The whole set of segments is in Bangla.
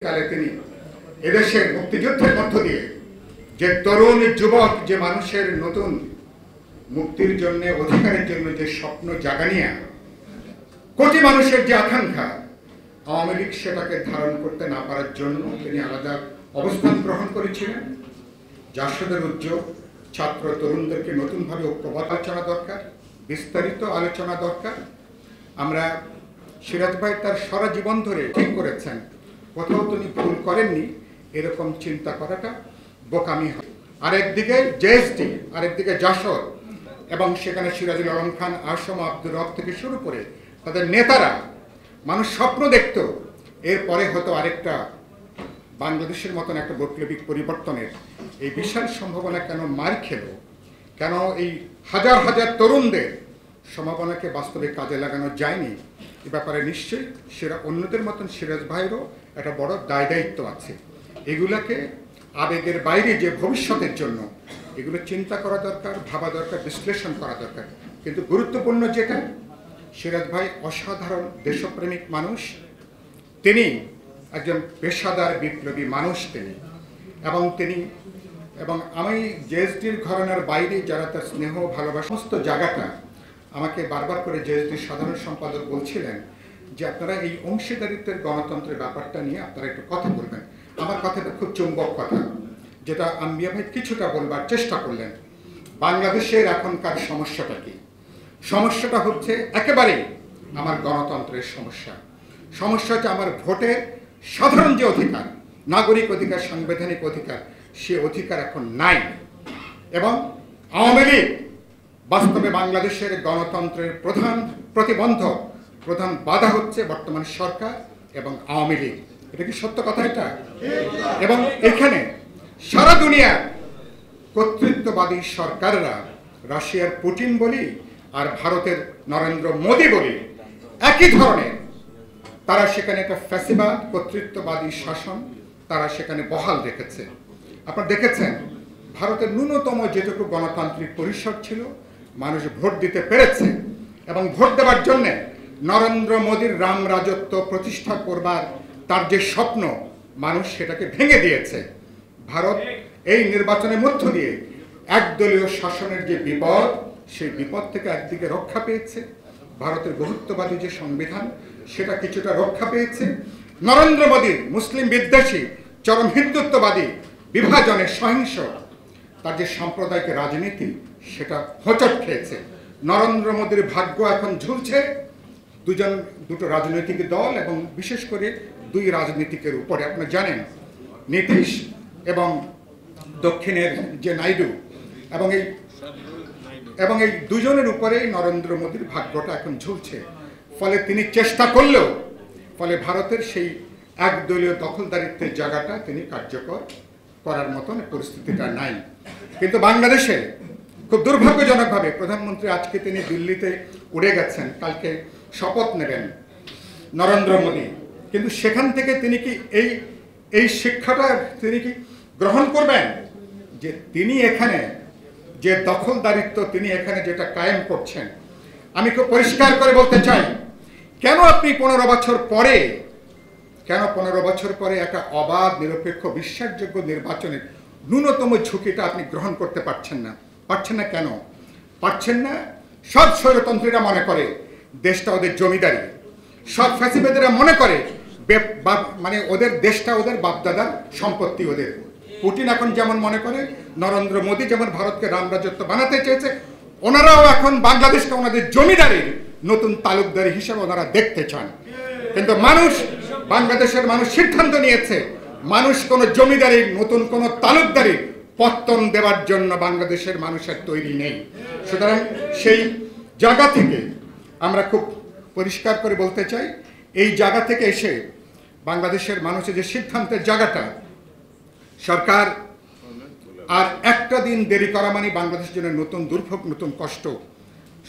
কালে তিনি এদেশের মুক্তিযুদ্ধের মধ্য দিয়ে যে তরুণ যুবক যে মানুষের নতুন মুক্তির জন্য অধিকারের জন্য যে স্বপ্ন জাগানিয়া কোটি মানুষের যে আকাঙ্ক্ষা আওয়ামী লীগ সেটাকে ধারণ করতে না পারার জন্য তিনি আলাদা অবস্থান গ্রহণ করেছিলেন। জাসদের উদ্যোগ ছাত্র তরুণদেরকে নতুনভাবে ঐক্যবদ্ধ আলোচনা দরকার, বিস্তারিত আলোচনা দরকার। আমরা সিরাজ ভাই তার সারা জীবন ধরে ঠিক করেছেন, কোথাও তিনি ভুল করেননি, এরকম চিন্তা করাটা বোকামি হয়। আরেকদিকে জেএসডি, আরেকদিকে জাসদ এবং সেখানে সিরাজুল আলম খান, আসম, আব্দুর রব থেকে শুরু করে তাদের নেতারা মানুষ স্বপ্ন দেখত এরপরে হয়তো আরেকটা বাংলাদেশের মতন একটা বৈপ্লবিক পরিবর্তনের এই বিশাল সম্ভাবনা কেন মার খেল, কেন এই হাজার হাজার তরুণদের সম্ভাবনাকে বাস্তবে কাজে লাগানো যায়নি, এ ব্যাপারে নিশ্চয়ই অন্যদের মতন সিরাজ ভাইয়েরও একটা বড় দায় দায়িত্ব আছে। এগুলোকে আবেগের বাইরে যে ভবিষ্যতের জন্য এগুলো চিন্তা করা দরকার, ভাবা দরকার, বিশ্লেষণ করা দরকার। কিন্তু গুরুত্বপূর্ণ যেটা, সিরাজ ভাই অসাধারণ দেশপ্রেমিক মানুষ, তিনি একজন পেশাদার বিপ্লবী মানুষ তিনি, এবং আমি জেএসডির ঘরানার বাইরে যারা তার স্নেহ ভালোবাসা সমস্ত জায়গাটা আমাকে বারবার করে জেএসডির সাধারণ সম্পাদক বলছিলেন যে আপনারা এই অংশীদারিত্বের গণতন্ত্রের ব্যাপারটা নিয়ে আপনারা একটু কথা বলবেন। আমার কথাটা খুব চুম্বক কথা, যেটা আম্বিয়া ভাই কিছুটা বলবার চেষ্টা করলেন। বাংলাদেশের এখনকার সমস্যাটা কি? সমস্যাটা হচ্ছে একেবারেই আমার গণতন্ত্রের সমস্যা। সমস্যা হচ্ছে আমার ভোটের সাধারণ যে অধিকার, নাগরিক অধিকার, সাংবিধানিক অধিকার, সে অধিকার এখন নাই। এবং আওয়ামী লীগ বাস্তবে বাংলাদেশের গণতন্ত্রের প্রধান প্রতিবন্ধক, প্রধান বাধা হচ্ছে বর্তমান সরকার এবং আওয়ামী লীগ। এটা কি সত্য কথা এটা? এবং এখানে সারা দুনিয়ার কর্তৃত্ববাদী সরকাররা, রাশিয়ার পুতিন বলি আর ভারতের নরেন্দ্র মোদী বলি, একই ধরনের, তারা সেখানে একটা ফ্যাসিবাদ কর্তৃত্ববাদী শাসন তারা সেখানে বহাল রেখেছে। আপনারা দেখেছেন ভারতের ন্যূনতম যেটুকু গণতান্ত্রিক পরিসর ছিল, মানুষ ভোট দিতে পেরেছে এবং ভোট দেওয়ার জন্যে নরেন্দ্র মোদীর রাম রাজত্ব প্রতিষ্ঠা করবার তার যে স্বপ্ন, মানুষ সেটাকে ভেঙে দিয়েছে। ভারত এই নির্বাচনের মধ্য দিয়ে একদলীয় শাসনের যে বিপদ, সেই বিপদ থেকে একদিকে রক্ষা পেয়েছে। ভারতের বহুত্ববাদী যে সংবিধান, সেটা কিছুটা রক্ষা পেয়েছে। নরেন্দ্র মোদীর মুসলিম বিদ্বেষী, চরম হিন্দুত্ববাদী, বিভাজনের সহিংস তার যে সাম্প্রদায়িক রাজনীতি, সেটা হোঁচট খেয়েছে। নরেন্দ্র মোদীর ভাগ্য এখন ঝুলছে দুটো রাজনৈতিক দল এবং বিশেষ করে দুই রাজনীতিকের উপরে। আপনারা জানেন নীতিশ এবং দক্ষিণের যে নাইডু, এবং এই দুজনের উপরেই নরেন্দ্র মোদীর ভাগ্যটা এখন ঝুলছে। ফলে তিনি চেষ্টা করলেও ফলে ভারতের সেই একদলীয় দখলদারিত্বের জায়গাটা তিনি কার্যকর করার মতন পরিস্থিতিটা নাই। কিন্তু বাংলাদেশে খুব দুর্ভাগ্যজনকভাবে প্রধানমন্ত্রী আজকে তিনি দিল্লিতে উড়ে গেছেন, কালকে শপথ নেবেন নরেন্দ্র মোদী, কিন্তু সেখান থেকে তিনি কি এই শিক্ষাটা তিনি কি গ্রহণ করবেন যে তিনি এখানে যে দখলদারিত্ব তিনি এখানে যেটা কায়েম করছেন? আমি খুব পরিষ্কার করে বলতে চাই, কেন আপনি 15 বছর পরে একটা অবাধ, নিরপেক্ষ, বিশ্বাসযোগ্য নির্বাচনের ন্যূনতম ঝুঁকিটা আপনি গ্রহণ করতে পারছেন না? কেন পারছেন না? সব স্বৈরতন্ত্রীরা মনে করে দেশটা ওদের জমিদারি, সব ফ্যাসিবাদীরা মনে করে মানে ওদের দেশটা ওদের বাপদাদার সম্পত্তি ওদের। পুতিন এখন যেমন মনে করে, নরেন্দ্র মোদী যেমন ভারতকে রাম রাজত্ব বানাতে চেয়েছে, ওনারাও এখন বাংলাদেশকে ওনাদের জমিদারির নতুন তালুকদারি হিসেবে ওনারা দেখতে চান। কিন্তু বাংলাদেশের মানুষ সিদ্ধান্ত নিয়েছে, মানুষ কোনো জমিদারির, নতুন কোনো তালুকদারির পত্তন দেওয়ার জন্য বাংলাদেশের মানুষের তৈরি নেই। সুতরাং সেই জায়গা থেকে আমরা খুব পরিষ্কার করে বলতে চাই, এই জায়গা থেকে এসে বাংলাদেশের মানুষের যে সিদ্ধান্তের জায়গাটা, সরকার আর একটা দিন দেরি করা মানে বাংলাদেশের জন্য নতুন দুর্ভোগ, নতুন কষ্ট।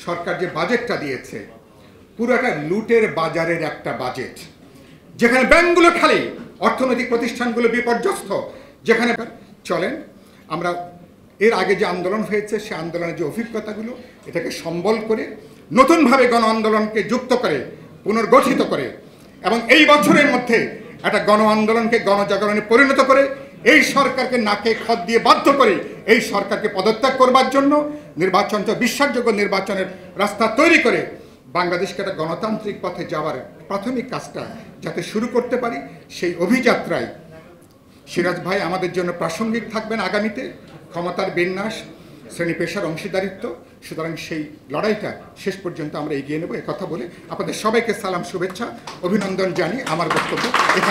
সরকার যে বাজেটটা দিয়েছে, পুরো একটা লুটের বাজারের একটা বাজেট, যেখানে ব্যাংকগুলো খালি, অর্থনৈতিক প্রতিষ্ঠানগুলো বিপর্যস্ত, যেখানে চলেন। আমরা এর আগে যে আন্দোলন হয়েছে, সে আন্দোলনের যে অভিজ্ঞতাগুলো, এটাকে সম্বল করে নতুনভাবে গণ আন্দোলনকে যুক্ত করে, পুনর্গঠিত করে, এবং এই বছরের মধ্যে একটা গণ আন্দোলনকে গণজাগরণে পরিণত করে এই সরকারকে নাকে খত দিয়ে বাধ্য করে এই সরকারকে পদত্যাগ করবার জন্য বিশ্বাসযোগ্য নির্বাচনের রাস্তা তৈরি করে বাংলাদেশকে একটা গণতান্ত্রিক পথে যাওয়ার প্রাথমিক কাজটা যাতে শুরু করতে পারি, সেই অভিযাত্রায় সিরাজ ভাই আমাদের জন্য প্রাসঙ্গিক থাকবেন আগামীতে। ক্ষমতার বিন্যাস, শ্রেণী পেশার অংশীদারিত্ব, সুতরাং সেই লড়াইটা শেষ পর্যন্ত আমরা এগিয়ে নেব। কথা বলে আপনাদের সবাইকে সালাম, শুভেচ্ছা, অভিনন্দন জানিয়ে আমার বক্তব্য